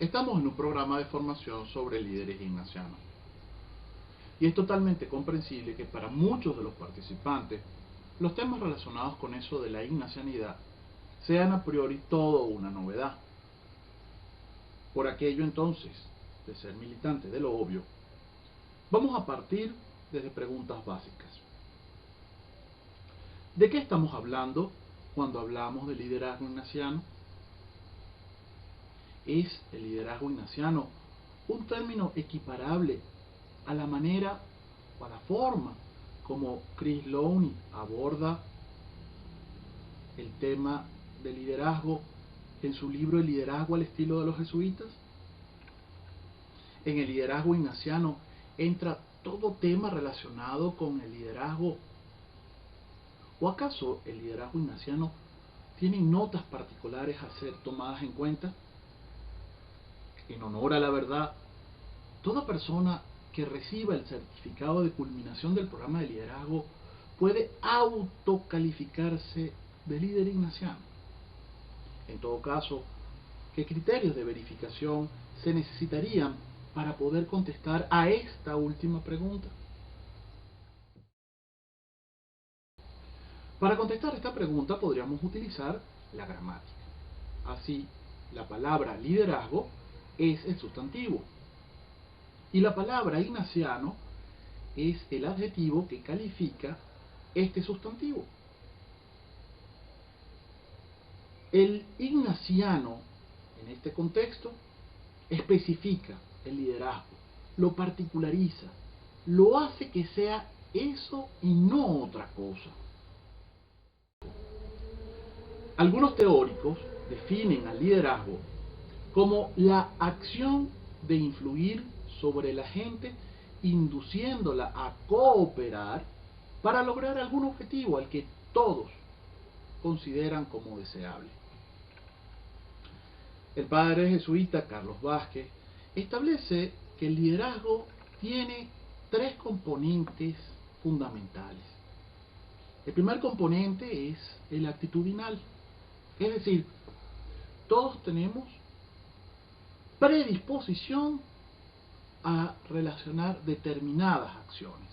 Estamos en un programa de formación sobre líderes ignacianos. Y es totalmente comprensible que para muchos de los participantes, los temas relacionados con eso de la ignacianidad sean a priori todo una novedad. Por aquello entonces, de ser militante de lo obvio, vamos a partir desde preguntas básicas. ¿De qué estamos hablando cuando hablamos de liderazgo ignaciano? ¿Es el liderazgo ignaciano un término equiparable a la manera o a la forma como Chris Lowney aborda el tema del liderazgo en su libro El liderazgo al estilo de los jesuitas? En el liderazgo ignaciano entra todo tema relacionado con el liderazgo. ¿O acaso el liderazgo ignaciano tiene notas particulares a ser tomadas en cuenta? En honor a la verdad, toda persona que reciba el certificado de culminación del programa de liderazgo puede autocalificarse de líder ignaciano. En todo caso, ¿qué criterios de verificación se necesitarían para poder contestar a esta última pregunta? Para contestar esta pregunta podríamos utilizar la gramática. Así, la palabra liderazgo es el sustantivo y la palabra ignaciano es el adjetivo que califica este sustantivo. El ignaciano, en este contexto, especifica el liderazgo, lo particulariza, lo hace que sea eso y no otra cosa. Algunos teóricos definen al liderazgo como la acción de influir sobre la gente, induciéndola a cooperar para lograr algún objetivo al que todos consideran como deseable. El padre jesuita Carlos Vázquez establece que el liderazgo tiene tres componentes fundamentales. El primer componente es el actitudinal, es decir, todos tenemos predisposición a relacionar determinadas acciones.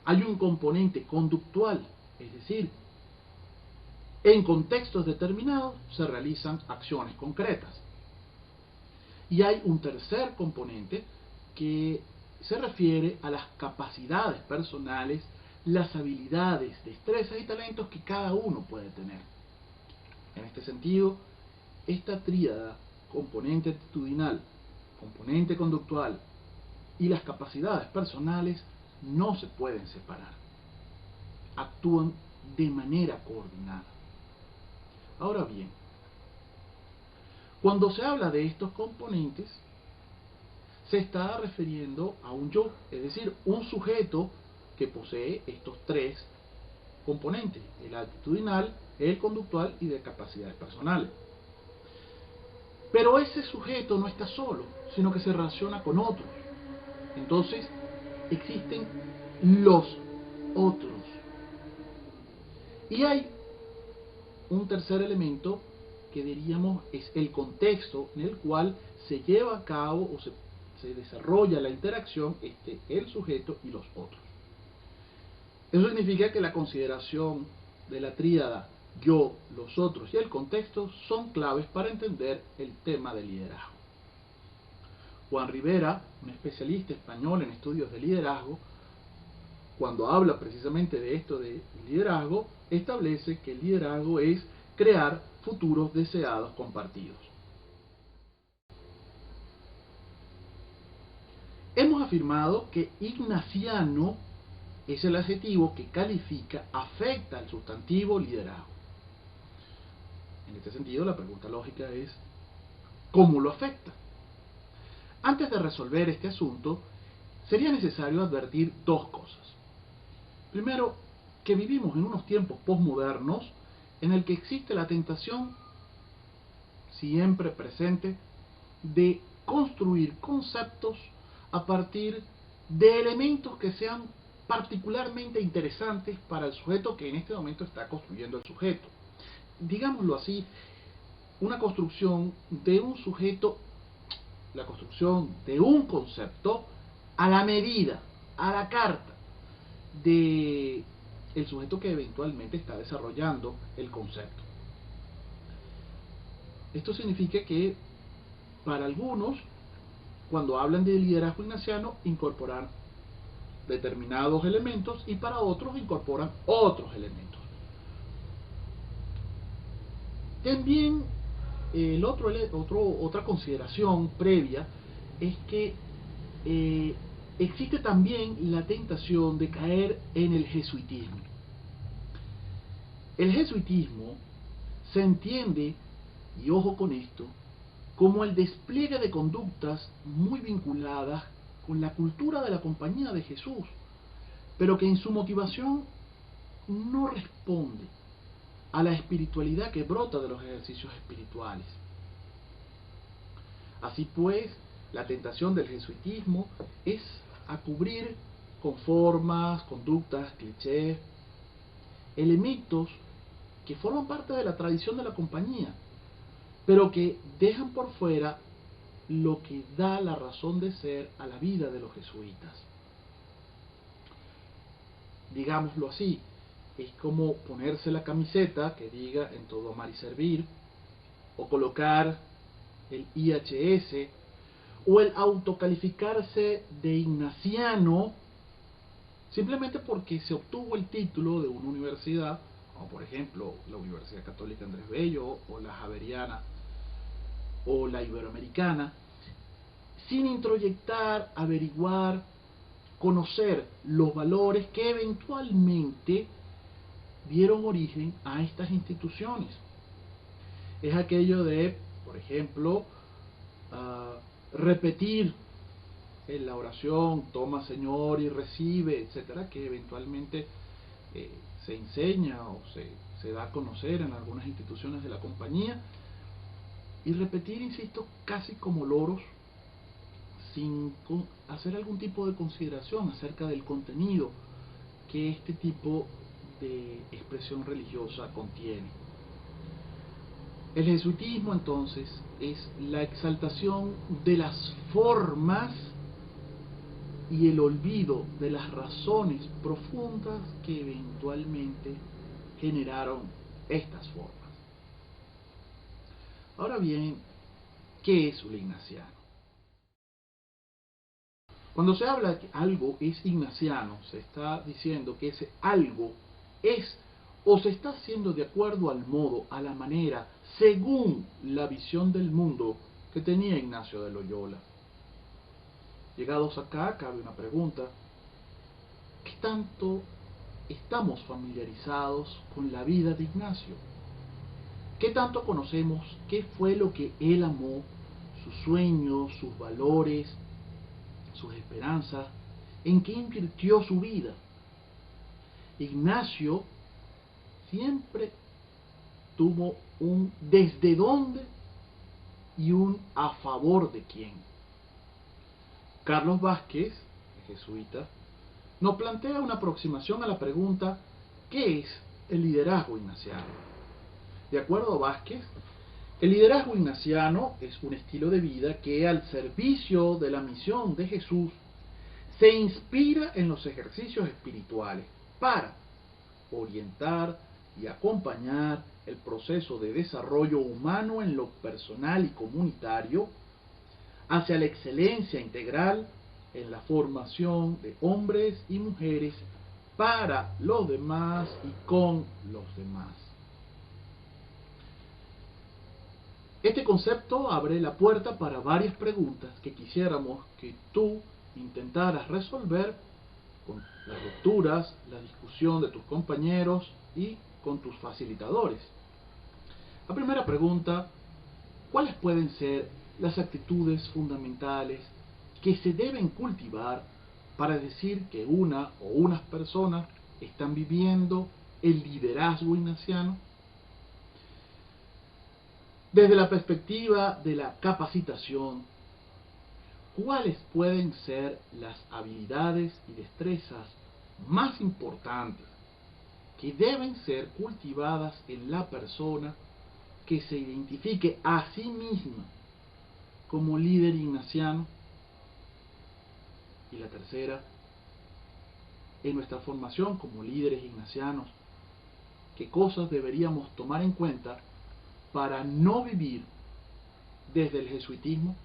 Hay un componente conductual, es decir, en contextos determinados se realizan acciones concretas. Y hay un tercer componente que se refiere a las capacidades personales, las habilidades, destrezas y talentos que cada uno puede tener. En este sentido, esta tríada, componente actitudinal, componente conductual y las capacidades personales, no se pueden separar. Actúan de manera coordinada. Ahora bien, cuando se habla de estos componentes, se está refiriendo a un yo, es decir, un sujeto que posee estos tres componentes, el actitudinal, el conductual y de capacidades personales. Pero ese sujeto no está solo, sino que se relaciona con otros. Entonces, existen los otros. Y hay un tercer elemento que diríamos es el contexto en el cual se lleva a cabo o se desarrolla la interacción entre el sujeto y los otros. Eso significa que la consideración de la tríada yo, los otros y el contexto son claves para entender el tema del liderazgo. Juan Rivera, un especialista español en estudios de liderazgo, cuando habla precisamente de esto de liderazgo, establece que el liderazgo es crear futuros deseados compartidos. Hemos afirmado que ignaciano es el adjetivo que califica, afecta al sustantivo liderazgo. En este sentido, la pregunta lógica es, ¿cómo lo afecta? Antes de resolver este asunto, sería necesario advertir dos cosas. Primero, que vivimos en unos tiempos posmodernos en el que existe la tentación siempre presente de construir conceptos a partir de elementos que sean particularmente interesantes para el sujeto que en este momento está construyendo el sujeto. Digámoslo así, una construcción de un sujeto, la construcción de un concepto a la medida, a la carta de el sujeto que eventualmente está desarrollando el concepto. Esto significa que para algunos, cuando hablan de liderazgo ignaciano, incorporan determinados elementos y para otros incorporan otros elementos. También otra consideración previa es que existe también la tentación de caer en el jesuitismo. El jesuitismo se entiende, y ojo con esto, como el despliegue de conductas muy vinculadas con la cultura de la compañía de Jesús, pero que en su motivación no responde a la espiritualidad que brota de los ejercicios espirituales. Así pues, la tentación del jesuitismo es a cubrir con formas, conductas, clichés, elementos que forman parte de la tradición de la compañía, pero que dejan por fuera lo que da la razón de ser a la vida de los jesuitas. Digámoslo así, es como ponerse la camiseta que diga en todo amar y servir, o colocar el IHS, o el autocalificarse de ignaciano simplemente porque se obtuvo el título de una universidad, como por ejemplo la Universidad Católica Andrés Bello, o la Javeriana, o la Iberoamericana, sin introyectar, averiguar, conocer los valores que eventualmente dieron origen a estas instituciones. Es aquello de, por ejemplo, repetir en la oración, toma Señor y recibe, etcétera, que eventualmente se enseña o se da a conocer en algunas instituciones de la compañía, y repetir, insisto, casi como loros, sin hacer algún tipo de consideración acerca del contenido que este tipo de expresión religiosa contiene. El jesuitismo, entonces, es la exaltación de las formas y el olvido de las razones profundas que eventualmente generaron estas formas. Ahora bien, ¿qué es lo ignaciano? Cuando se habla de que algo es ignaciano, se está diciendo que ese algo es o se está haciendo de acuerdo al modo, a la manera, según la visión del mundo que tenía Ignacio de Loyola. Llegados acá, cabe una pregunta: ¿qué tanto estamos familiarizados con la vida de Ignacio? ¿Qué tanto conocemos qué fue lo que él amó, sus sueños, sus valores, sus esperanzas, en qué invirtió su vida? Ignacio siempre tuvo un desde dónde y un a favor de quién. Carlos Vázquez, jesuita, nos plantea una aproximación a la pregunta: ¿qué es el liderazgo ignaciano? De acuerdo a Vázquez, el liderazgo ignaciano es un estilo de vida que, al servicio de la misión de Jesús, se inspira en los ejercicios espirituales para orientar y acompañar el proceso de desarrollo humano en lo personal y comunitario hacia la excelencia integral en la formación de hombres y mujeres para los demás y con los demás. Este concepto abre la puerta para varias preguntas que quisiéramos que tú intentaras resolver con las lecturas, la discusión de tus compañeros y con tus facilitadores. La primera pregunta: ¿cuáles pueden ser las actitudes fundamentales que se deben cultivar para decir que una o unas personas están viviendo el liderazgo ignaciano? Desde la perspectiva de la capacitación, ¿cuáles pueden ser las habilidades y destrezas más importantes que deben ser cultivadas en la persona que se identifique a sí misma como líder ignaciano. Y la tercera, en nuestra formación como líderes ignacianos, qué cosas deberíamos tomar en cuenta para no vivir desde el jesuitismo